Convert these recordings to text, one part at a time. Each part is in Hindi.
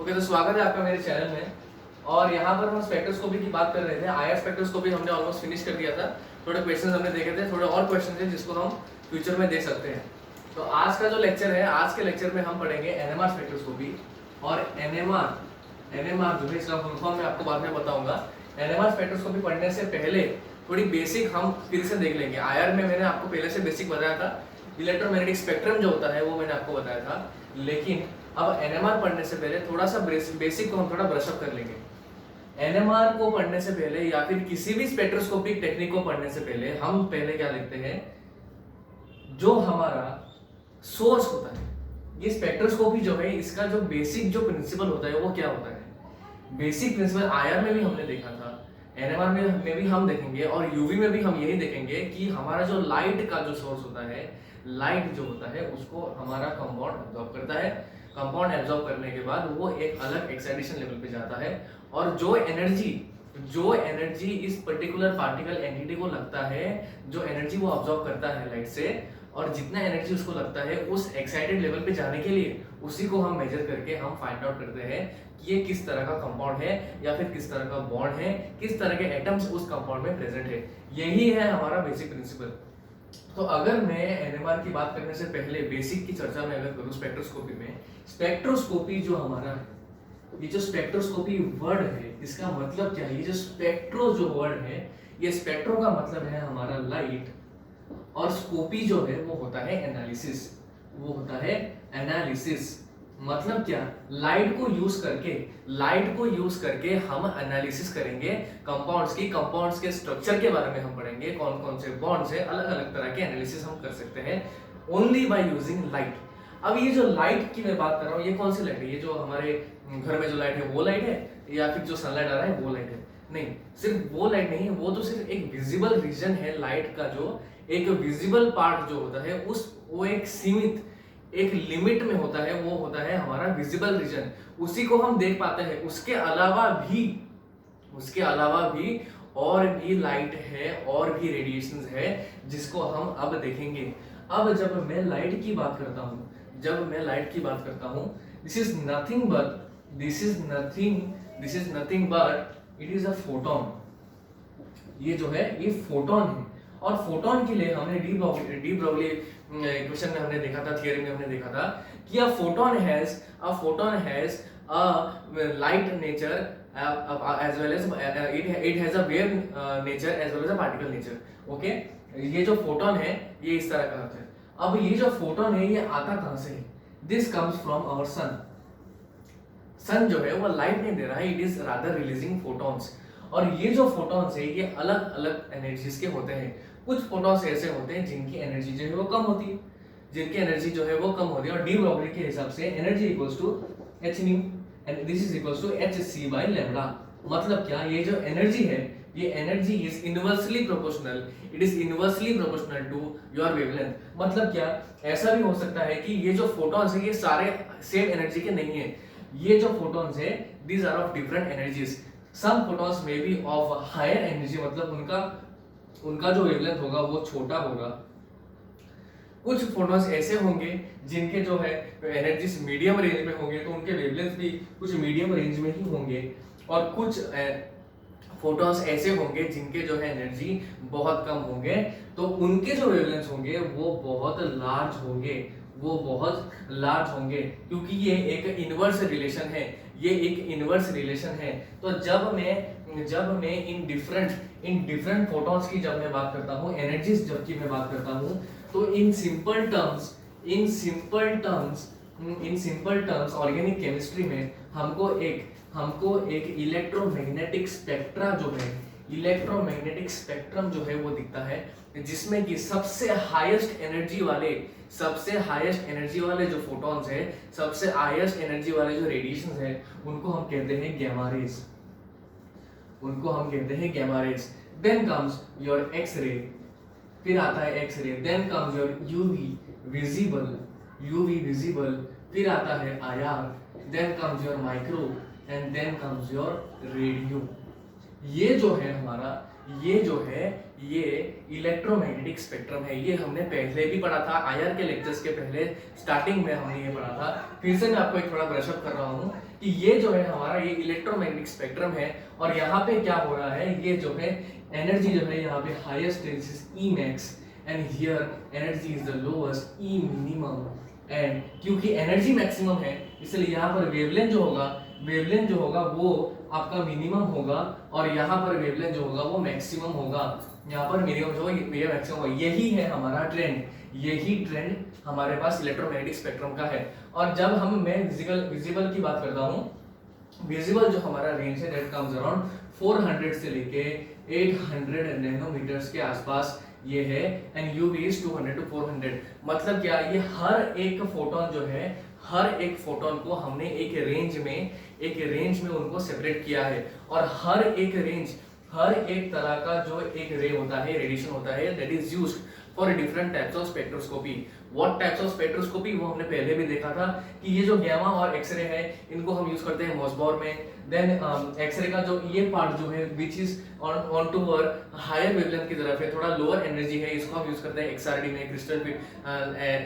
ओके, तो स्वागत है आपका मेरे चैनल में। और यहाँ पर हम स्पेक्ट्रोस्कोपी की बात कर रहे थे। आईआर स्पेक्ट्रोस्कोपी हमने ऑलमोस्ट फिनिश कर दिया था। थोड़े क्वेश्चंस हमने देखे थे, थोड़े और क्वेश्चन थे जिसको हम फ्यूचर में दे सकते हैं। तो आज का जो लेक्चर है, आज के लेक्चर में हम पढ़ेंगे एनएमआर स्पेक्ट्रोस्कोपी। और एनएमआर जो है इसका फुल फॉर्म मैं आपको बाद में बताऊंगा। एनएमआर स्पेक्ट्रोस्कोपी पढ़ने से पहले थोड़ी बेसिक हम फिर से देख लेंगे। आईआर में मैंने आपको पहले से बेसिक बताया था, इलेक्ट्रोमैग्नेटिक स्पेक्ट्रम जो होता है वो मैंने आपको बताया था। लेकिन अब एनएमआर पढ़ने से पहले थोड़ा सा बेसिक को हम थोड़ा ब्रशअप कर लेंगे। एनएमआर को पढ़ने से पहले या फिर किसी भी स्पेक्ट्रोस्कोपिक टेक्निक को पढ़ने से पहले हम पहले क्या लिखते हैं, जो हमारा सोर्स होता है। ये स्पेक्ट्रोस्कोपी जो है, इसका जो बेसिक जो प्रिंसिपल होता है वो क्या होता है। बेसिक प्रिंसिपल आईआर में भी हमने देखा था, एनएमआर में भी हम देखेंगे और यूवी में भी हम यही देखेंगे कि हमारा जो लाइट का जो सोर्स होता है, लाइट जो होता है उसको हमारा कंपाउंड एब्जॉर्ब करता है। कंपाउंड एब्जॉर्ब करने के बाद वो एक अलग एक्साइटेशन लेवल पे जाता है और जो एनर्जी इस पर्टिकुलर पार्टिकल एंटिटी को लगता है, जो एनर्जी वो एब्जॉर्ब करता है लाइट से, और जितना एनर्जी उसको लगता है उस एक्साइटेड लेवल पे जाने के लिए, उसी को हम मेजर करके हम फाइंड आउट करते हैं कि ये किस तरह का कंपाउंड है या फिर किस तरह का बॉन्ड है, किस तरह के एटम्स उस कंपाउंड में प्रेजेंट है। यही है हमारा बेसिक प्रिंसिपल। तो अगर मैं एनएमआर की बात करने से पहले बेसिक की चर्चा में अगर करूं स्पेक्ट्रोस्कोपी में, स्पेक्ट्रोस्कोपी जो हमारा है, ये जो स्पेक्ट्रोस्कोपी वर्ड है इसका मतलब क्या है। ये जो स्पेक्ट्रो जो वर्ड है, ये स्पेक्ट्रो का मतलब है हमारा लाइट, और स्कोपी जो है वो होता है एनालिसिस। वो होता है एनालिसिस। मतलब क्या, लाइट को यूज करके हम एनालिसिस करेंगे कंपाउंड्स के स्ट्रक्चर के बारे में हम पढ़ेंगे, कौन कौन से बॉन्ड्स है, अलग अलग तरह के एनालिसिस हम कर सकते हैं ओनली बाय यूजिंग लाइट। अब ये जो लाइट की मैं बात कर रहा हूँ, ये कौन सी लाइट है? ये जो हमारे घर में जो लाइट है वो लाइट है, या फिर जो सनलाइट आ रहा है वो लाइट है? नहीं, सिर्फ वो लाइट नहीं है, वो तो सिर्फ एक विजिबल रीजन है लाइट का। जो एक विजिबल पार्ट जो होता है वो एक सीमित एक लिमिट में होता है, वो होता है हमारा विजिबल रीजन, उसी को हम देख पाते हैं। उसके अलावा भी और भी लाइट है और भी रेडिएशंस है जिसको हम अब देखेंगे। अब जब मैं लाइट की बात करता हूं, this is nothing but it is a photon. ये जो है ये फोटोन है। और फोटोन के लिए हमने डी ब्रोगली क्वेश्चन में हमने देखा था, थियरी में हमने देखा था कि a photon has a light nature as well as it has a wave nature as well as a particle nature. Okay, ये जो फोटोन है ये इस तरह का होता है। अब ये जो फोटोन है ये आता कहां से है? दिस कम्स फ्रॉम आवर सन जो है वो लाइट नहीं दे रहा है, it is rather releasing photons. और ये जो फोटॉन्स है ये अलग अलग एनर्जीज के होते हैं। कुछ फोटॉन्स ऐसे होते हैं जिनकी एनर्जी जो है वो कम होती है, और डी ब्रोगली के हिसाब से energy equals to H nu and this is equals to H C by lambda. मतलब क्या, ये जो एनर्जी है, ये energy is inversely proportional to your wavelength. मतलब क्या, ऐसा भी हो सकता है कि ये जो फोटॉन्स है ये सारे सेम एनर्जी के नहीं है। ये जो फोटॉन्स है these are of different energies. Some photons में बी ऑफ हायर एनर्जी, मतलब उनका जो वेवलेंथ होगा वो छोटा होगा। कुछ फोटॉन्स ऐसे होंगे जिनके जो है एनर्जीज मीडियम रेंज में होंगे, तो उनके वेवलेंथ भी कुछ मीडियम रेंज में ही होंगे। और कुछ फोटॉन्स ऐसे होंगे जिनके जो है एनर्जी बहुत कम होंगे, तो उनके जो वेवलेंथ होंगे वो बहुत लार्ज होंगे, क्योंकि ये एक इनवर्स रिलेशन है। तो जब मैं इन डिफरेंट फोटॉन्स की जब मैं बात करता हूँ, एनर्जीज जबकि मैं बात करता हूँ, तो in simple terms organic chemistry में हमको एक इलेक्ट्रोमैग्नेटिक स्पेक्ट्रम जो है वो दिखता है, जिसमें कि सबसे हाईएस्ट एनर्जी वाले जो फोटॉन्स है, सबसे हाईएस्ट एनर्जी वाले जो रेडिएशंस है, उनको हम कहते हैं gamma rays. Then comes your X ray, फिर आता है X ray, then comes your UV visible, फिर आता है IR, then comes your micro, and then comes your radio. ये जो है हमारा ये जो है ये इलेक्ट्रोमैग्नेटिक स्पेक्ट्रम है। ये हमने पहले भी पढ़ा था, आईआर के लेक्चर्स के पहले स्टार्टिंग में हमने ये पढ़ा था। फिर से मैं आपको एक थोड़ा ब्रशअप कर रहा हूँ कि ये जो है हमारा ये इलेक्ट्रोमैग्नेटिक स्पेक्ट्रम है। और यहाँ पे क्या हो रहा है, ये जो है एनर्जी जो है यहाँ पे highest is E max and here energy is the lowest E minimum. And क्योंकि एनर्जी मैक्सिमम है इसलिए यहाँ पर वेवलेंथ जो होगा वो आपका मिनिमम होगा और यहाँ पर वेवलेंथ जो होगा वो मैक्सिमम होगा। यहाँ पर मिनिमम जो ये मैक्सिमम होगा। यही है हमारा ट्रेंड, यही ट्रेंड हमारे पास इलेक्ट्रोमैग्नेटिक स्पेक्ट्रम का है। और जब मैं विजिबल की बात करता हूँ, विजिबल जो हमारा रेंज है दैट कम्स अराउंड 400 से लेके 800 नैनोमीटर्स के आसपास ये है। And UV is 200 to 400। मतलब क्या, ये हर एक फोटोन जो है, हर एक फोटोन को हमने एक रेंज में उनको सेपरेट किया है। और हर एक तरह का जो एक रे होता है, रेडिएशन होता है, that is used for different types of spectroscopy. What types of spectroscopy, वो हमने पहले भी देखा था कि ये जो गैमा और एक्सरे है इनको हम यूज करते हैं मोसबॉर में। देन एक्सरे का जो ये पार्ट जो है which is on toward higher wavelength की तरफ है, थोड़ा लोअर एनर्जी है, इसको हम यूज करते हैं एक्सआरडी में,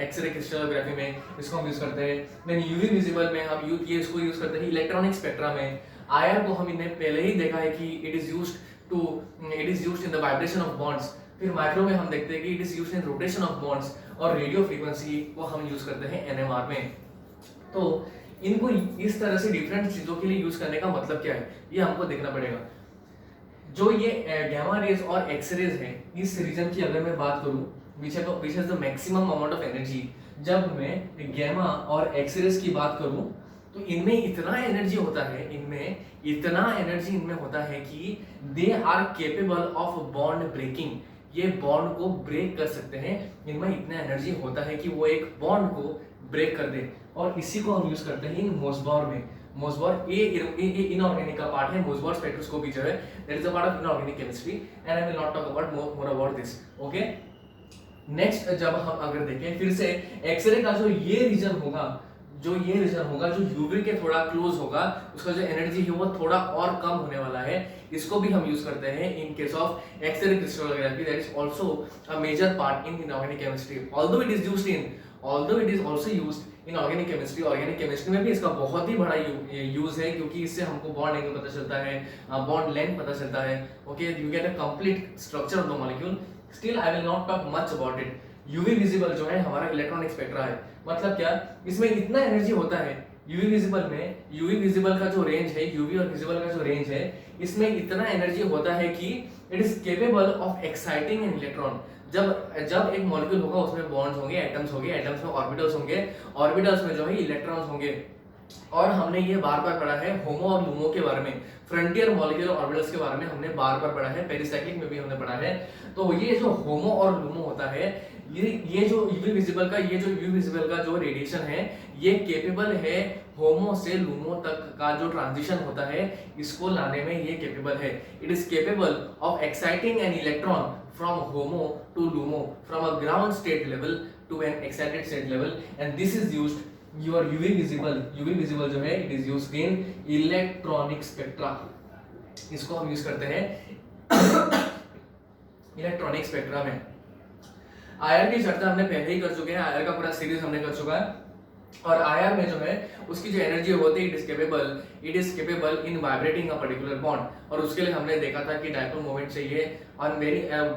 एक्सरे क्रिस्टलोग्राफी में इसको हम यूज करते हैं। देन यूवी विजिबल में हम ये इसको यूज करते हैं इलेक्ट्रॉनिक स्पेक्ट्रा में। आईआर को हम इन्हें पहले ही देखा है कि it is used in the vibration of bonds. फिर माइक्रो में हम देखते हैं कि it is used in rotation of bonds. और रेडियो फ्रीक्वेंसी को हम यूज करते हैं एनएमआर में। तो इनको इस तरह से डिफरेंट चीजों के लिए यूज करने का मतलब क्या है, ये हमको देखना पड़ेगा। जो ये गैमा रेज और एक्सरेज है, इस रीजन की अगर मैं बात करूं which is the maximum amount of energy, जब मैं गैमा और एक्सरेज की बात करूं तो इनमें इतना एनर्जी होता है कि they are capable of bond breaking. ये बॉन्ड को ब्रेक कर सकते हैं। इनमें इतना एनर्जी होता है कि वो एक बॉन्ड को ब्रेक कर दे। और इसी को हम यूज करते हैं इन मोसबॉर में। मोसबॉर ये इनऑर्गेनिक का पार्ट है। मोसबॉर स्पेक्ट्रोस्कोपी जो है that is a part of inorganic chemistry and I will not talk about more about this. Okay, next जब हम अगर देखें फिर से एक्सरे का जो ये रीजन होगा, जो यूवी के थोड़ा क्लोज होगा, उसका जो एनर्जी है वो थोड़ा और कम होने वाला है। इसको भी हम यूज करते हैं in case of X ray crystallography, that is also a major part in inorganic chemistry. Although it is also used in organic chemistry. Organic chemistry में भी इसका बहुत ही बड़ा यूज है, क्योंकि इससे हमको बॉन्ड एंगल पता चलता है, बॉन्ड लेंथ पता चलता है। Okay, you get a complete structure of the molecule. Still I will not talk much about it. UV visible जो है हमारा इलेक्ट्रॉनिक स्पेक्ट्रा है। मतलब क्या, इसमें इतना एनर्जी होता है यूवी विजिबल का जो रेंज है, यूवी और विजिबल का जो रेंज है, इसमें इतना एनर्जी होता है कि it is capable of exciting an electron. जब एक मॉलिक्यूल होगा उसमें बॉन्ड्स होंगे, एटम्स में ऑर्बिटल्स होंगे, ऑर्बिटल्स में जो है इलेक्ट्रॉन्स होंगे। और हमने ये बार बार पढ़ा है होमो और लूमो के बारे में, फ्रंटियर मॉलिक्यूलर ऑर्बिटल्स के बारे में हमने बार बार पढ़ा है, पेरिसाइक्लिक में भी हमने पढ़ा है। तो ये जो होमो और लूमो होता है, ये जो यूवी विजिबल का जो रेडिएशन है, ये केपेबल है होमो से लूमो तक का जो ट्रांजिशन होता है इसको लाने में ये केपेबल है। It is capable of exciting an electron from HOMO to LUMO, from a ground state level to an excited state level. And this is used your UV visible जो है it is used in electronic spectra. इसको हम यूज करते हैं इलेक्ट्रॉनिक स्पेक्ट्रा में। आईआर की चर्चा हमने पहले ही कर चुके हैं, आईआर का पूरा सीरीज हमने कर चुका है। और आईआर में जो है उसकी जो एनर्जी होती है it is capable in vibrating a particular bond. और उसके लिए हमने देखा था कि डायपोल मोमेंट चाहिए और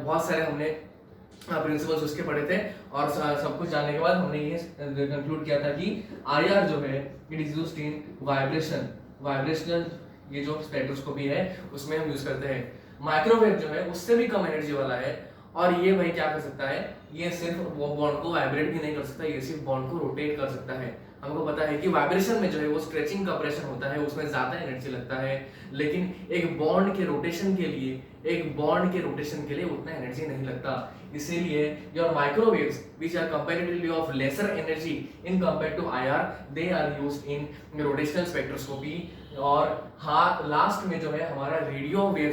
बहुत सारे हमने प्रिंसिपल्स उसके पढ़े थे। और सब कुछ जानने के बाद हमने ये कंक्लूड किया था कि आईआर जो है it is used in vibrational ये जो स्पेक्ट्रोस्कोपी है उसमें हम यूज करते हैं। माइक्रोवेव जो है उससे भी कम एनर्जी वाला है और ये भाई क्या कर सकता है, ये सिर्फ वो बॉन्ड को वाइब्रेट भी नहीं कर सकता, ये सिर्फ बॉन्ड को रोटेट कर सकता है। हमको पता है कि वाइब्रेशन में जो है वो स्ट्रेचिंग का ऑपरेशन होता है, उसमें ज्यादा एनर्जी लगता है, लेकिन एक बॉन्ड के रोटेशन के लिए उतना एनर्जी नहीं लगता। इसीलिए your microwaves which are comparatively of lesser energy in compare to IR, they are used in rotational spectroscopy. और हाँ, लास्ट में जो है हमारा रेडियो वेव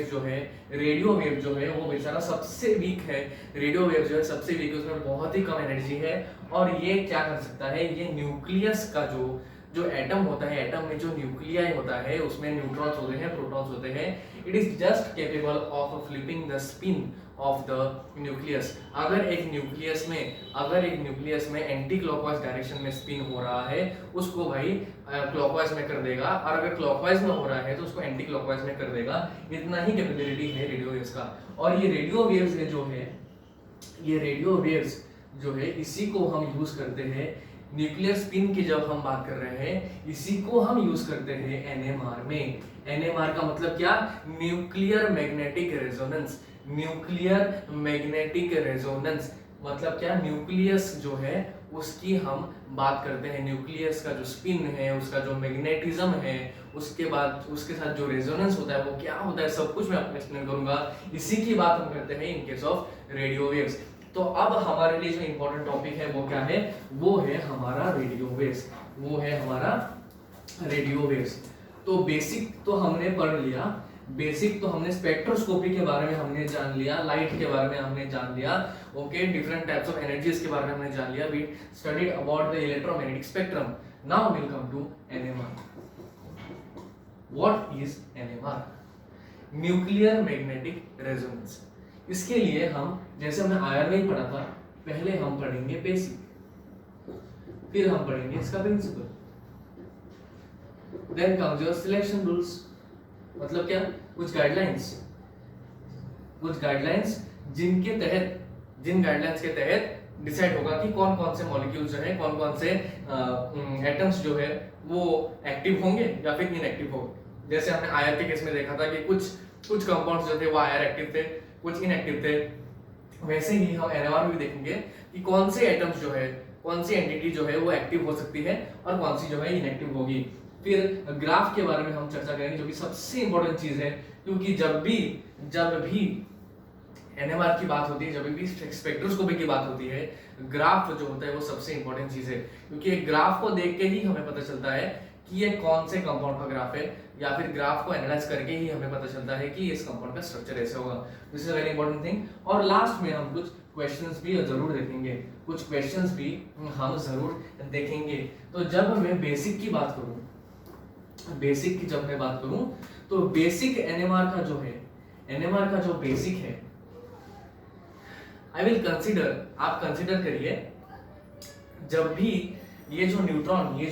जो है वो बेचारा सबसे वीक है। रेडियो वेव जो है सबसे वीक है, उसमें बहुत ही कम एनर्जी है और ये क्या कर सकता है, ये न्यूक्लियस का जो जो एटम होता है, एटम में जो न्यूक्लियाई होता है उसमें न्यूट्रॉन्स होते हैं, प्रोटॉन्स होते हैं। It is just capable of flipping the spin of the nucleus. अगर एक न्यूक्लियस में एंटी क्लॉकवाइज डायरेक्शन में स्पिन हो रहा है उसको भाई क्लॉकवाइज में कर देगा, और अगर क्लॉकवाइज में हो रहा है तो उसको एंटी क्लॉकवाइज में कर देगा। इतना ही कैपेबिलिटी है रेडियो वेव्स का। और ये रेडियो वेव्स जो है, ये रेडियो वेव्स जो है इसी को हम यूज करते हैं न्यूक्लियर स्पिन की जब हम बात कर रहे हैं, इसी को हम यूज करते हैं एनएमआर में। एनएमआर का मतलब क्या? Nuclear magnetic resonance. Nuclear magnetic resonance मतलब क्या? न्यूक्लियस जो है उसकी हम बात करते हैं, न्यूक्लियस का जो स्पिन है, उसका जो मैग्नेटिज्म है, उसके बाद उसके साथ जो रेजोनेंस होता है वो क्या होता है, सब कुछ मैं आपको एक्सप्लेन करूंगा। इसी की बात हम करते हैं in case of radio waves. तो अब हमारे लिए जो इंपॉर्टेंट टॉपिक है वो क्या है? वो है हमारा रेडियो वेव्स। वो है हमारा रेडियो वेव्स। तो बेसिक तो हमने पढ़ लिया, बेसिक तो हमने स्पेक्ट्रोस्कोपी के बारे में हमने जान लिया, लाइट के बारे में हमने जान लिया, okay, different types of energies के बारे में हमने जान लिया। We studied about the electromagnetic spectrum. Now will come to NMR. What is NMR? Nuclear magnetic resonance. इसके लिए हम, जैसे हमने आयर में ही पढ़ा था, पहले हम पढ़ेंगे बेसिक, फिर हम पढ़ेंगे इसका principle, then comes your selection rules. मतलब क्या? कुछ गाइडलाइंस जिनके तहत, जिन गाइडलाइंस के तहत डिसाइड होगा कि कौन कौन से मॉलिक्यूल्स जो है, कौन कौन से एटम्स जो है वो एक्टिव होंगे या फिर इनएक्टिव होंगे। जैसे हमने आयर के केस में देखा था कि कुछ कंपाउंड्स जो थे वो आयर एक्टिव थे, कुछ इनएक्टिव थे। वैसे ही हम एनएमआर में भी देखेंगे कि कौन से एटम्स जो है, कौन सी एंटिटी जो है वो एक्टिव हो सकती है और कौन सी जो है इनएक्टिव होगी। फिर ग्राफ के बारे में हम चर्चा करेंगे, जो कि सबसे इंपॉर्टेंट चीज है, क्योंकि जब भी एनएमआर की बात होती है, जब भी स्पेक्ट्रोस्कोपी की बात होती है, ग्राफ जो होता है वो सबसे इंपॉर्टेंट चीज है। क्योंकि एक ग्राफ को देख के ही हमें पता चलता है कि ये कौन से कंपाउंड का ग्राफ है, या फिर ग्राफ को एनालाइज करके ही हमें पता चलता है कि इस कंपाउंड का स्ट्रक्चर ऐसे होगा। This is very important thing. और लास्ट में हम कुछ क्वेश्चंस भी जरूर देखेंगे, कुछ क्वेश्चंस भी हम जरूर देखेंगे। तो जब मैं बेसिक की बात करूं, तो बेसिक एनएमआर का जो है, एनएमआर का जो बेसिक है, आई विल कंसीडर, आप कंसीडर करिए, जब भी ये जो न्यूट्रॉन होती है, ये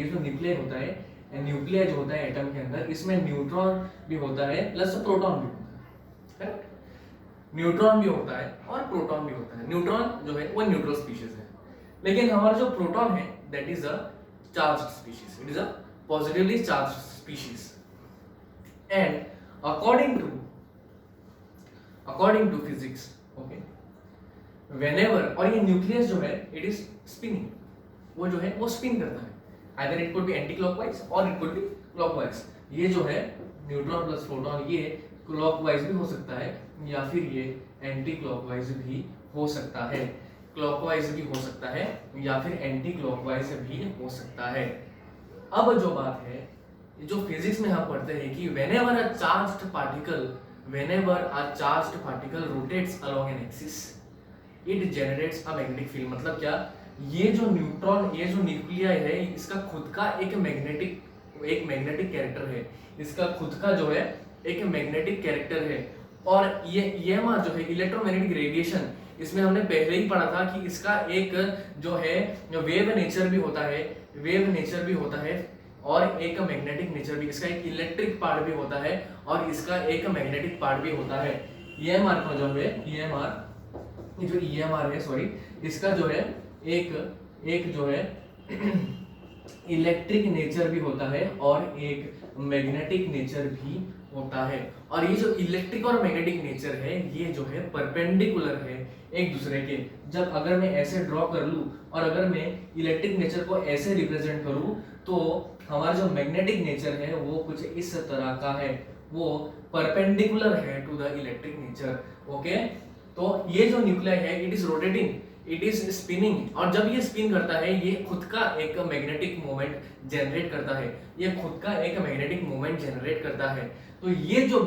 जो न्यूक्लियर होता है, न्यूक्लियर जो होता है एटम के अंदर, इसमें न्यूट्रॉन भी होता है प्लस प्रोटॉन भी होता है, करेक्ट? न्यूट्रॉन भी होता है और प्रोटॉन भी होता है। न्यूट्रॉन जो है वो न्यूट्रल स्पीशीज है, लेकिन हमारा जो प्रोटॉन है that is a charged species, it is a positively charged species. And according to physics, okay, whenever, और ये न्यूक्लियस जो है इट इज स्पिनिंग, वो जो है वो स्पिन करता है, either it could B anti clockwise और इट कुड बी क्लॉकवाइज। ये जो है न्यूट्रॉन प्लस प्रोटॉन, ये क्लॉकवाइज भी हो सकता है या फिर ये एंटी क्लॉकवाइज भी हो सकता है, क्लॉकवाइज भी हो सकता है या फिर एंटी क्लॉकवाइज भी हो सकता है। अब जो बात है, जो फिजिक्स में हम पढ़ते हैं कि whenever a charged particle rotates along an axis, it generates a magnetic field। मतलब क्या? ये जो न्यूक्लियाई है, इसका खुद का एक मैग्नेटिक कैरेक्टर है, इसका खुद का जो है एक मैग्नेटिक कैरेक्टर है। और ये EMR जो है, इलेक्ट्रोमैग्नेटिक रेडिएशन, इसमें हमने पहले ही पढ़ा था कि इसका एक जो है वेव नेचर भी होता है और एक मैग्नेटिक नेचर भी, इसका एक इलेक्ट्रिक पार्ट भी होता है और इसका एक मैग्नेटिक पार्ट भी होता है। EMR का जो है, EMR है, सॉरी, इसका जो है एक जो है इलेक्ट्रिक नेचर भी होता है और एक मैग्नेटिक नेचर भी होता है। और ये जो इलेक्ट्रिक और मैग्नेटिक नेचर है, ये जो है परपेंडिकुलर है एक दूसरे के। जब अगर मैं ऐसे ड्रॉ कर लूं और अगर मैं इलेक्ट्रिक नेचर को ऐसे रिप्रेजेंट करूं, तो हमारा जो मैग्नेटिक नेचर है वो कुछ इस तरह का है, वो परपेंडिकुलर है to the electric nature, okay. तो ये जो न्यूक्लियाई है, it is rotating, it is spinning, और जब ये स्पिन करता है, ये खुद का एक मैग्नेटिक मोमेंट जनरेट करता है, तो ये जो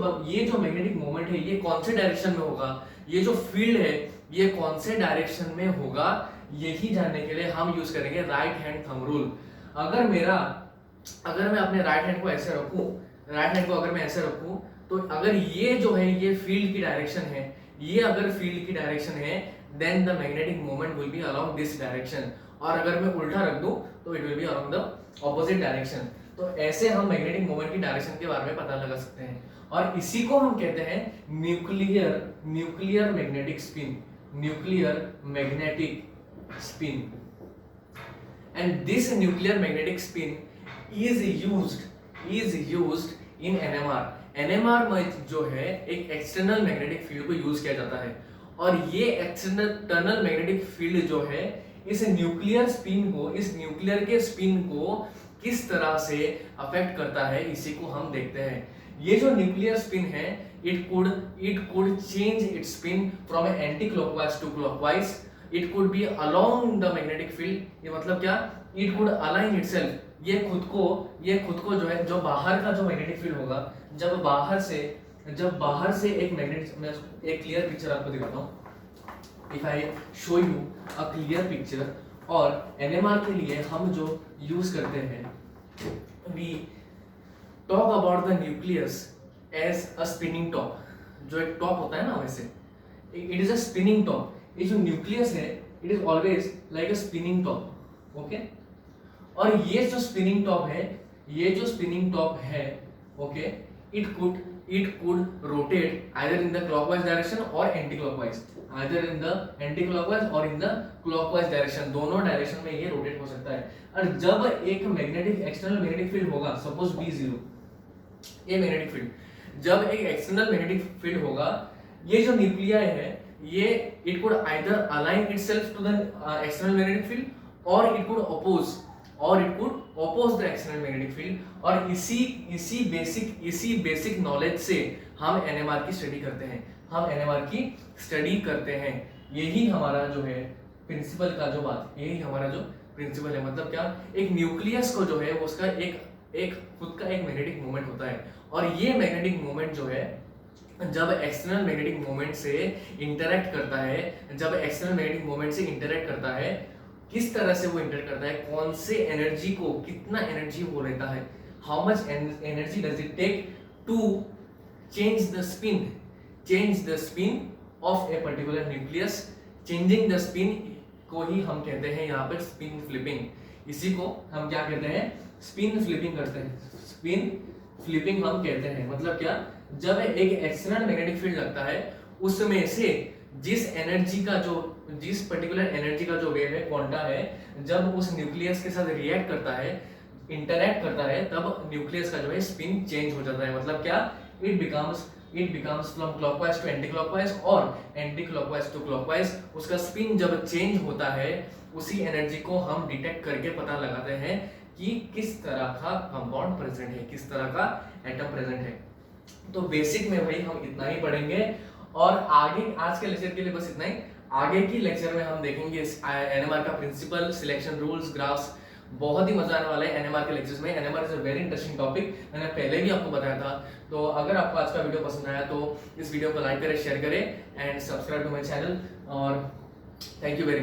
मैग्नेटिक मोमेंट है, ये कौन से डायरेक्शन में होगा, ये जो फील्ड है ये कौन से डायरेक्शन में होगा, यही जानने के लिए हम यूज करेंगे राइट हैंड थंब रूल। अगर मेरा अगर मैं अपने राइट हैंड को ऐसे रखूं, राइट हैंड को अगर मैं ऐसे रखूं, तो अगर ये जो है ये फील्ड की डायरेक्शन है, ये अगर फील्ड की डायरेक्शन है, then the magnetic moment will be along this direction. और अगर मैं उल्टा रख दूं तो it will be along the opposite direction. तो ऐसे हम मैग्नेटिक मोमेंट की डायरेक्शन के बारे में पता लगा सकते हैं। और इसी को हम कहते हैं nuclear magnetic spin, nuclear magnetic spin. And this nuclear magnetic spin is used in NMR। NMR में जो है एक एक्सटर्नल मैग्नेटिक फील्ड को यूज किया जाता है, और ये एक्सटर्नल मैग्नेटिक फील्ड जो है इस न्यूक्लियर स्पिन को, इस न्यूक्लियर के स्पिन को किस तरह से अफेक्ट करता है, इसी को हम देखते हैं। ये जो न्यूक्लियर स्पिन है, it could change its spin from anti clockwise to clockwise. It could be along the magnetic field. ये मतलब क्या, इट कुड अलाइन इटसेल्फ, ये खुद को जो है, जो बाहर का जो मैग्नेटिक फील्ड होगा, जब बाहर से एक मैग्नेटिक, मैं एक क्लियर पिक्चर आपको दिखाता हूँ। If I show you a clear picture, और एनएमआर के लिए हम जो यूज करते हैं, we talk about the nucleus as a spinning top. जो एक टॉप होता है ना, वैसे it is a spinning top. ये जो न्यूक्लियस है, it is always like a spinning top. Okay, और ये जो स्पिनिंग टॉप है, okay, it could rotate either in the clockwise direction और anti clockwise, either in the anti clockwise और इन द क्लॉकवाइज डायरेक्शन, दोनों डायरेक्शन में ये रोटेट हो सकता है। और जब एक मैग्नेटिक एक्सटर्नल मैग्नेटिक फील्ड होगा, सपोज B0, ये मैग्नेटिक फील्ड, जब एक एक्सटर्नल मैग्नेटिक फील्ड होगा, ये जो न्यूक्लियाई है, ये it could either align itself to the external magnetic field, और it could oppose the external magnetic field. और इसी बेसिक नॉलेज से हम एनएमआर की स्टडी करते हैं। यही हमारा जो है प्रिंसिपल का जो बात, यही हमारा जो प्रिंसिपल है। मतलब क्या, एक न्यूक्लियस को जो है उसका एक खुद का एक मैग्नेटिक मोमेंट होता है, और ये मैग्नेटिक मोमेंट जो है जब एक्सटर्नल मैग्नेटिक मोमेंट से इंटरैक्ट करता है, किस तरह से वो इंटरैक्ट करता है, कौन से एनर्जी को, कितना एनर्जी वो लेता है, how much energy does it take to change the spin of a particular nucleus. Changing the spin को ही हम कहते हैं यहाँ पर स्पिन फ्लिपिंग। इसी को हम क्या कहते हैं, स्पिन फ्लिपिंग करते हैं, स्पिन फ्लिपिंग हम कहते हैं। मतलब क्या, जब एक एक्सटर्नल मैग्नेटिक फील्ड लगता है, उसमें से जिस पर्टिकुलर एनर्जी का जो वेव है, क्वांटा है, जब उस न्यूक्लियस के साथ इंटरैक्ट करता है, तब न्यूक्लियस का जो है स्पिन चेंज हो जाता है। मतलब क्या, it becomes from clockwise to anti clockwise और एंटी क्लॉकवाइज टू क्लॉकवाइज। उसका स्पिन जब चेंज होता है, उसी एनर्जी को हम डिटेक्ट करके पता लगाते हैं कि किस तरह का कंपाउंड प्रेजेंट है, किस तरह का एटम प्रेजेंट है। तो बेसिक में भाई हम इतना ही पढ़ेंगे, और आगे आज के लेक्चर के लिए बस इतना ही। आगे की लेक्चर में हम देखेंगे एनएमआर का प्रिंसिपल, सिलेक्शन रूल्स, ग्राफ्स। बहुत ही मजा आने वाला है एनएमआर के लेक्चर्स में। NMR is a very interesting topic, मैंने पहले भी आपको बताया था। तो अगर आपको आज का वीडियो पसंद आया तो इस वीडियो को लाइक करें, शेयर करें and subscribe to my channel. और थैंक यू वेरी मच।